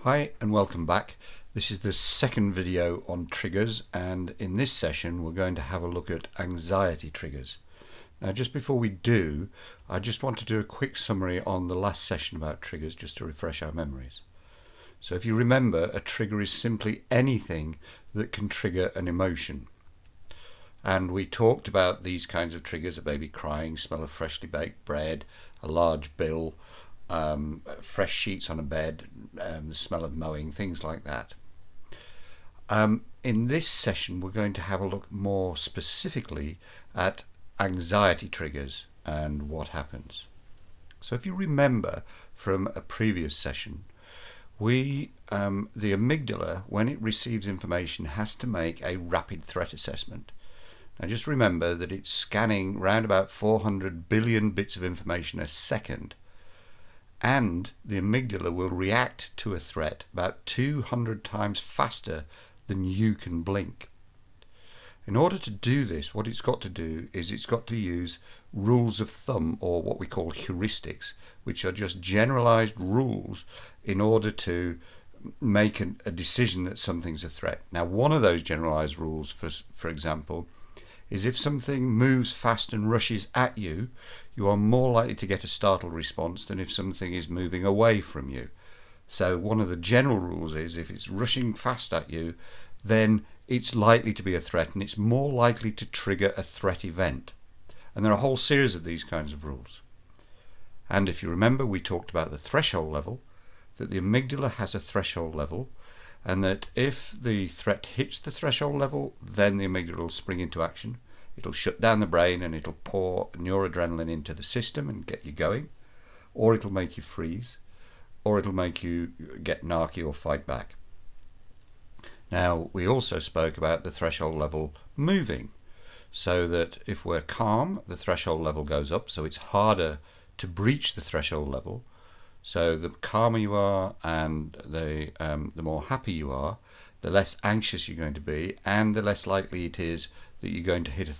Hi and welcome back. This is the second video on triggers, and in this session we're going to have a look at anxiety triggers. Now just before we do, I just want to do a quick summary on the last session about triggers just to refresh our memories. So if you remember, a trigger is simply anything that can trigger an emotion. And we talked about these kinds of triggers: a baby crying, smell of freshly baked bread, a large bill, fresh sheets on a bed, the smell of mowing, things like that. In this session we're going to have a look more specifically at anxiety triggers and what happens. So if you remember from a previous session, the amygdala, when it receives information, has to make a rapid threat assessment. Now just remember that it's scanning around about 400 billion bits of information a second, and the amygdala will react to a threat about 200 times faster than you can blink. In order to do this, what it's got to do is it's got to use rules of thumb, or what we call heuristics, which are just generalized rules in order to make a decision that something's a threat. Now, one of those generalized rules, for example, is if something moves fast and rushes at you, you are more likely to get a startled response than if something is moving away from you. So one of the general rules is if it's rushing fast at you, then it's likely to be a threat, and it's more likely to trigger a threat event. And there are a whole series of these kinds of rules. And if you remember, we talked about the threshold level, that the amygdala has a threshold level, and that if the threat hits the threshold level, then the amygdala will spring into action. It'll shut down the brain and it'll pour noradrenaline into the system and get you going, or it'll make you freeze, or it'll make you get narky or fight back. Now, we also spoke about the threshold level moving, so that if we're calm, the threshold level goes up, so it's harder to breach the threshold level. So the calmer you are and the more happy you are, the less anxious you're going to be, and the less likely it is that you're going to hit a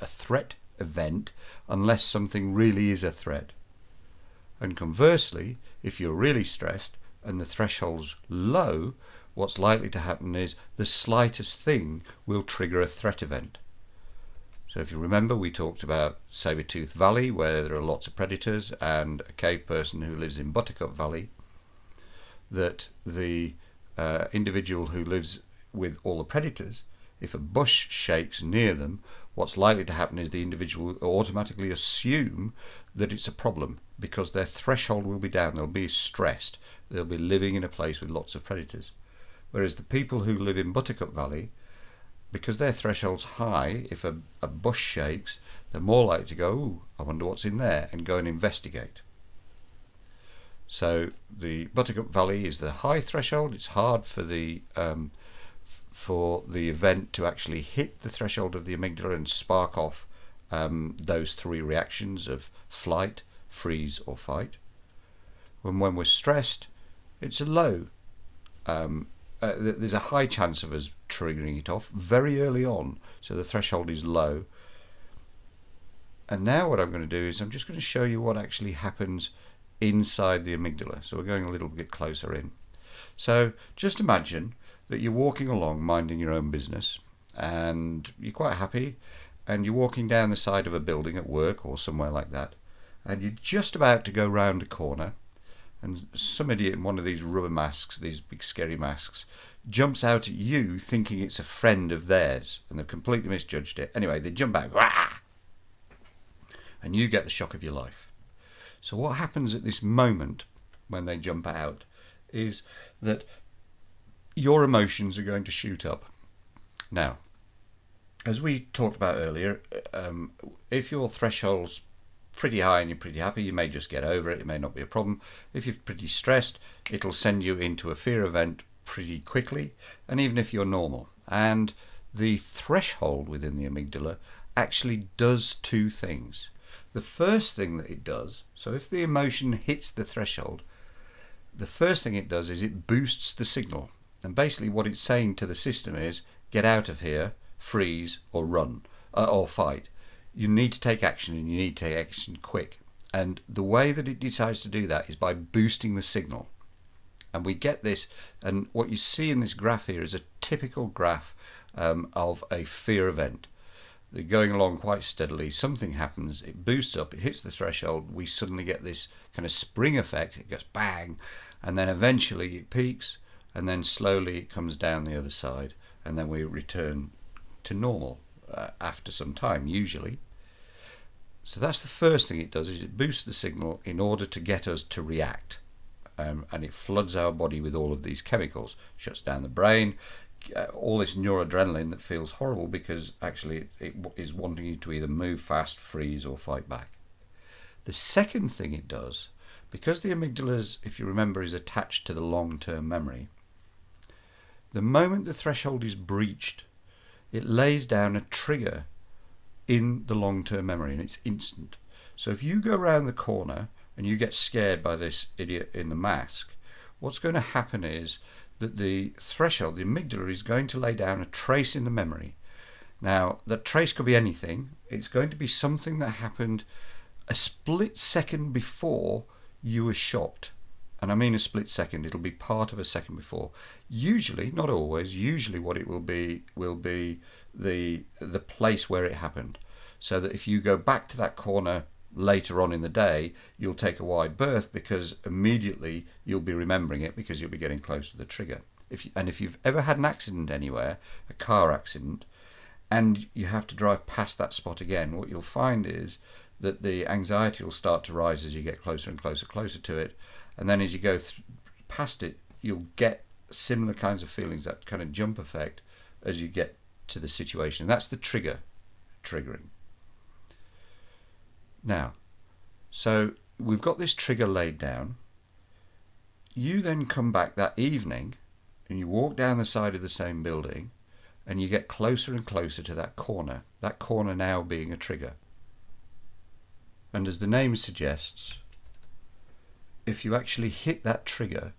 threat event, unless something really is a threat. And conversely, if you're really stressed and the threshold's low, what's likely to happen is the slightest thing will trigger a threat event. So if you remember, we talked about Saber-Tooth Valley, where there are lots of predators, and a cave person who lives in Buttercup Valley, that the individual who lives with all the predators, if a bush shakes near them, what's likely to happen is the individual will automatically assume that it's a problem, because their threshold will be down. They'll be stressed. They'll be living in a place with lots of predators. Whereas the people who live in Buttercup Valley, because their threshold's high, if a bush shakes, they're more likely to go, "Ooh, I wonder what's in there," and go and investigate. So the Buttercup Valley is the high threshold. It's hard for the event to actually hit the threshold of the amygdala and spark off those three reactions of flight, freeze, or fight. When we're stressed, it's a low. There's a high chance of us triggering it off very early on, so the threshold is low. And now what I'm going to do is I'm just going to show you what actually happens inside the amygdala. So we're going a little bit closer in. So just imagine that you're walking along minding your own business, and you're quite happy, and you're walking down the side of a building at work or somewhere like that, and you're just about to go round a corner, and some idiot in one of these rubber masks, these big scary masks, jumps out at you thinking it's a friend of theirs, and they've completely misjudged it. Anyway, they jump out, "Wah!" and you get the shock of your life. So what happens at this moment when they jump out is that your emotions are going to shoot up. Now, as we talked about earlier, if your threshold's pretty high and you're pretty happy, you may just get over it. It may not be a problem. If you're pretty stressed, it'll send you into a fear event pretty quickly, and even if you're normal. And the threshold within the amygdala actually does two things. The first thing that it does, so if the emotion hits the threshold, the first thing it does is it boosts the signal. And basically what it's saying to the system is, get out of here, freeze, or run, or fight. You need to take action, and you need to take action quick. And the way that it decides to do that is by boosting the signal. And we get this, and what you see in this graph here is a typical graph of a fear event. They're going along quite steadily, something happens, it boosts up, it hits the threshold, we suddenly get this kind of spring effect, it goes bang, and then eventually it peaks, and then slowly it comes down the other side, and then we return to normal after some time, usually. So that's the first thing it does, is it boosts the signal in order to get us to react. And it floods our body with all of these chemicals, shuts down the brain, all this noradrenaline that feels horrible because actually it is wanting you to either move fast, freeze, or fight back. The second thing it does, because the amygdala, if you remember, is attached to the long-term memory, the moment the threshold is breached, it lays down a trigger in the long-term memory, and it's instant. So if you go around the corner and you get scared by this idiot in the mask, what's going to happen is that the threshold, the amygdala, is going to lay down a trace in the memory. Now, that trace could be anything. It's going to be something that happened a split second before you were shocked. And I mean a split second, it'll be part of a second before. Usually, not always, usually what it will be the place where it happened. So that if you go back to that corner later on in the day, you'll take a wide berth because immediately you'll be remembering it because you'll be getting close to the trigger. If you've ever had an accident anywhere, a car accident, and you have to drive past that spot again, what you'll find is that the anxiety will start to rise as you get closer and closer to it, and then as you go past it, you'll get similar kinds of feelings, that kind of jump effect as you get to the situation. That's the triggering. Now, so we've got this trigger laid down. You then come back that evening and you walk down the side of the same building and you get closer and closer to that corner now being a trigger. And as the name suggests, if you actually hit that trigger,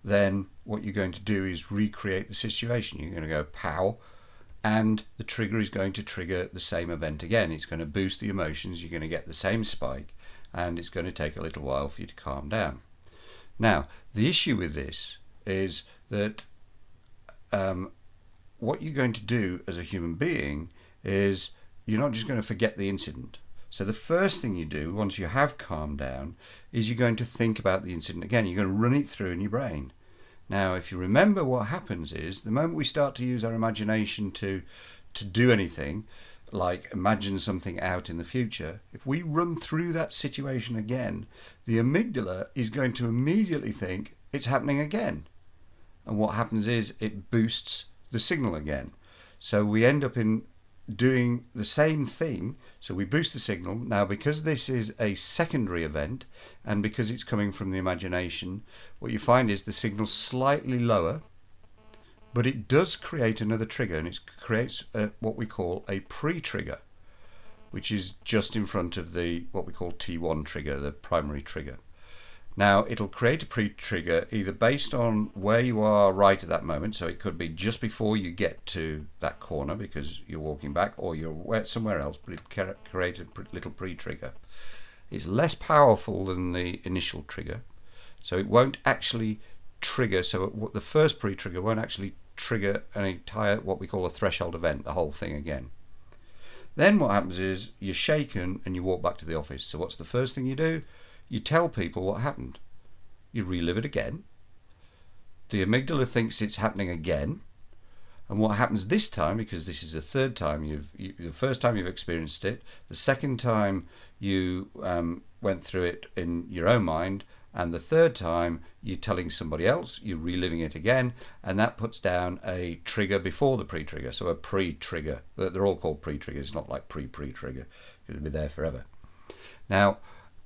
then what you're going to do is recreate the situation. You're going to go pow, and the trigger is going to trigger the same event again. It's going to boost the emotions, you're going to get the same spike, and it's going to take a little while for you to calm down. Now, the issue with this is that what you're going to do as a human being is you're not just going to forget the incident. So the first thing you do once you have calmed down is you're going to think about the incident again. You're going to run it through in your brain. Now, if you remember, what happens is the moment we start to use our imagination to do anything, like imagine something out in the future, if we run through that situation again, the amygdala is going to immediately think it's happening again. And what happens is it boosts the signal again. So we end up in doing the same thing. So we boost the signal. Now, because this is a secondary event and because it's coming from the imagination, what you find is the signal's slightly lower, but it does create another trigger, and it creates what we call a pre-trigger, which is just in front of the what we call T1 trigger, the primary trigger. Now, it'll create a pre-trigger either based on where you are right at that moment, so it could be just before you get to that corner because you're walking back, or you're somewhere else, but it'll create a little pre-trigger. It's less powerful than the initial trigger, so it won't actually trigger, so the first pre-trigger won't actually trigger an entire, what we call a threshold event, the whole thing again. Then what happens is you're shaken and you walk back to the office. So what's the first thing you do? You tell people what happened. You relive it again. The amygdala thinks it's happening again. And what happens this time, because this is the third time the first time you've experienced it, the second time you went through it in your own mind, and the third time you're telling somebody else, you're reliving it again, and that puts down a trigger before the pre-trigger, so a pre-trigger. They're all called pre-triggers, not like pre-trigger, because it'll be there forever. Now,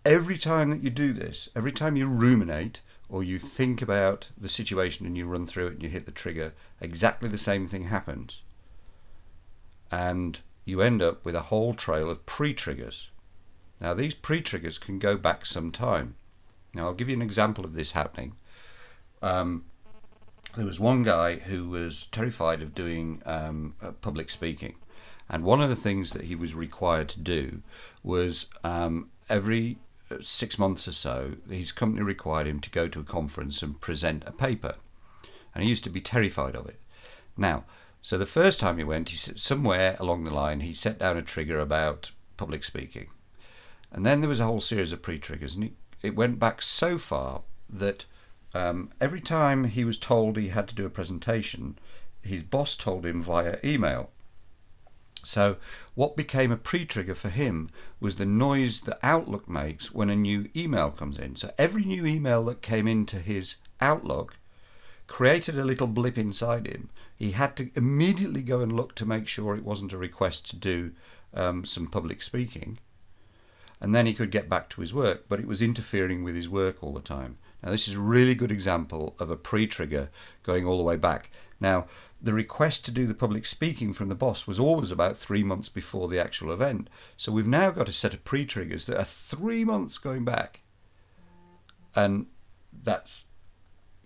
every time that you do this, every time you ruminate or you think about the situation and you run through it and you hit the trigger, exactly the same thing happens. And you end up with a whole trail of pre-triggers. Now, these pre-triggers can go back some time. Now, I'll give you an example of this happening. There was one guy who was terrified of doing public speaking. And one of the things that he was required to do was every 6 months or so, his company required him to go to a conference and present a paper. And he used to be terrified of it. Now, so the first time he went, somewhere along the line, he set down a trigger about public speaking. And then there was a whole series of pre-triggers. And it went back so far that every time he was told he had to do a presentation, his boss told him via email. So what became a pre-trigger for him was the noise that Outlook makes when a new email comes in. So every new email that came into his Outlook created a little blip inside him. He had to immediately go and look to make sure it wasn't a request to do some public speaking. And then he could get back to his work, but it was interfering with his work all the time. Now, this is a really good example of a pre-trigger going all the way back. Now, the request to do the public speaking from the boss was always about 3 months before the actual event. So we've now got a set of pre-triggers that are 3 months going back. And that's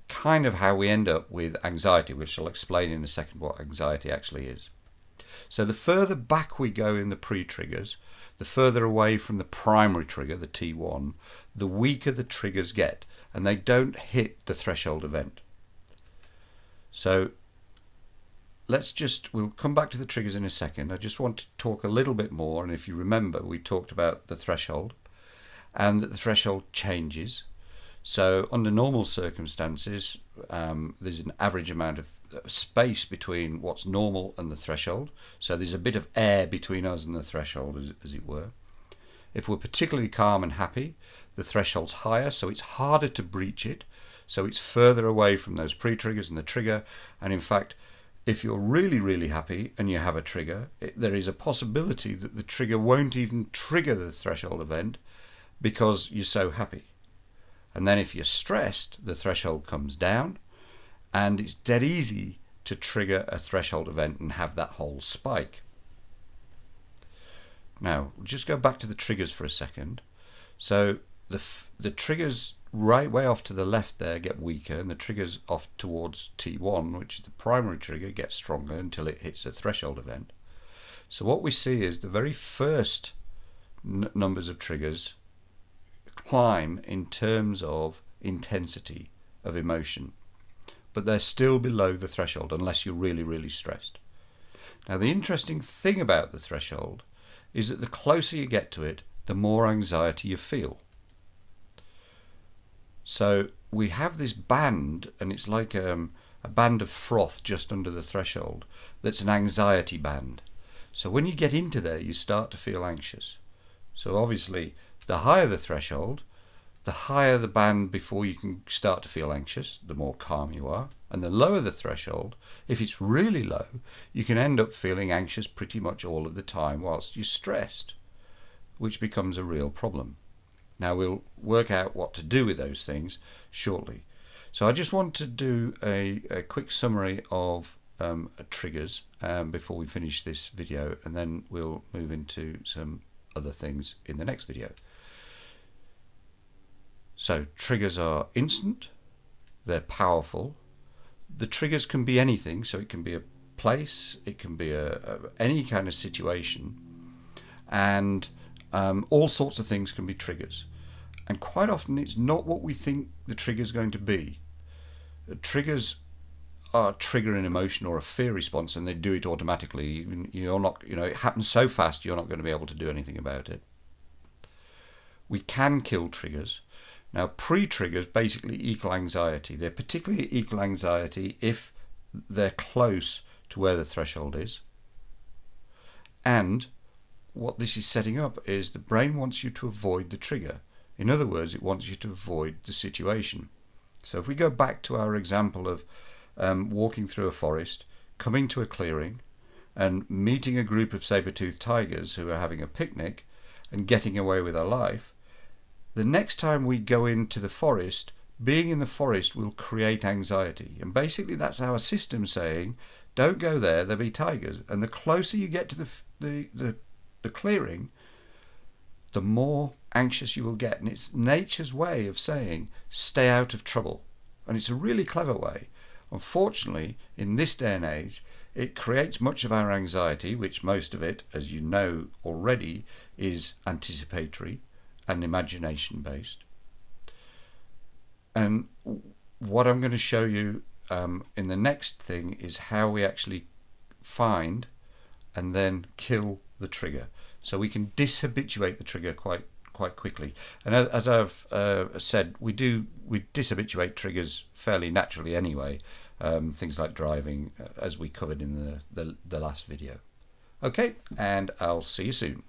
kind of how we end up with anxiety, which I'll explain in a second what anxiety actually is. So the further back we go in the pre-triggers, the further away from the primary trigger, the T1, the weaker the triggers get, and they don't hit the threshold event. So we'll come back to the triggers in a second. I just want to talk a little bit more, and if you remember, we talked about the threshold, and that the threshold changes. So under normal circumstances, there's an average amount of space between what's normal and the threshold. So there's a bit of air between us and the threshold, as it were. If we're particularly calm and happy, the threshold's higher, so it's harder to breach it. So it's further away from those pre-triggers and the trigger. And in fact, if you're really, really happy and you have a trigger, there is a possibility that the trigger won't even trigger the threshold event because you're so happy. And then if you're stressed, the threshold comes down, and it's dead easy to trigger a threshold event and have that whole spike. Now, we'll just go back to the triggers for a second. So the triggers right way off to the left there get weaker, and the triggers off towards T1, which is the primary trigger, get stronger until it hits a threshold event. So what we see is the very first numbers of triggers climb in terms of intensity of emotion, but they're still below the threshold unless you're really, really stressed. Now, the interesting thing about the threshold is that the closer you get to it, the more anxiety you feel. So we have this band, and it's like a band of froth just under the threshold that's an anxiety band. So when you get into there, you start to feel anxious. So obviously, the higher the threshold, the higher the band before you can start to feel anxious, the more calm you are. And the lower the threshold, if it's really low, you can end up feeling anxious pretty much all of the time whilst you're stressed, which becomes a real problem. Now we'll work out what to do with those things shortly. So I just want to do a quick summary of triggers before we finish this video, and then we'll move into some other things in the next video. So triggers are instant, they're powerful. The triggers can be anything, so it can be a place, it can be any kind of situation, and all sorts of things can be triggers. And quite often it's not what we think the trigger is going to be. Triggers are trigger an emotion or a fear response, and they do it automatically. You're not, it happens so fast you're not going to be able to do anything about it. We can kill triggers. Now, pre-triggers basically equal anxiety. They're particularly equal anxiety if they're close to where the threshold is. And what this is setting up is the brain wants you to avoid the trigger. In other words, it wants you to avoid the situation. So if we go back to our example of walking through a forest, coming to a clearing, and meeting a group of saber-toothed tigers who are having a picnic and getting away with our life, the next time we go into the forest, being in the forest will create anxiety. And basically that's our system saying, don't go there, there'll be tigers. And the closer you get to the clearing, the more anxious you will get. And it's nature's way of saying, stay out of trouble. And it's a really clever way. Unfortunately, in this day and age, it creates much of our anxiety, which most of it, as you know already, is anticipatory. and imagination based. And what I'm going to show you in the next thing is how we actually find and then kill the trigger. So we can dishabituate the trigger quite quickly. And as I've said, we dishabituate triggers fairly naturally anyway. Things like driving, as we covered in the last video. Okay, and I'll see you soon.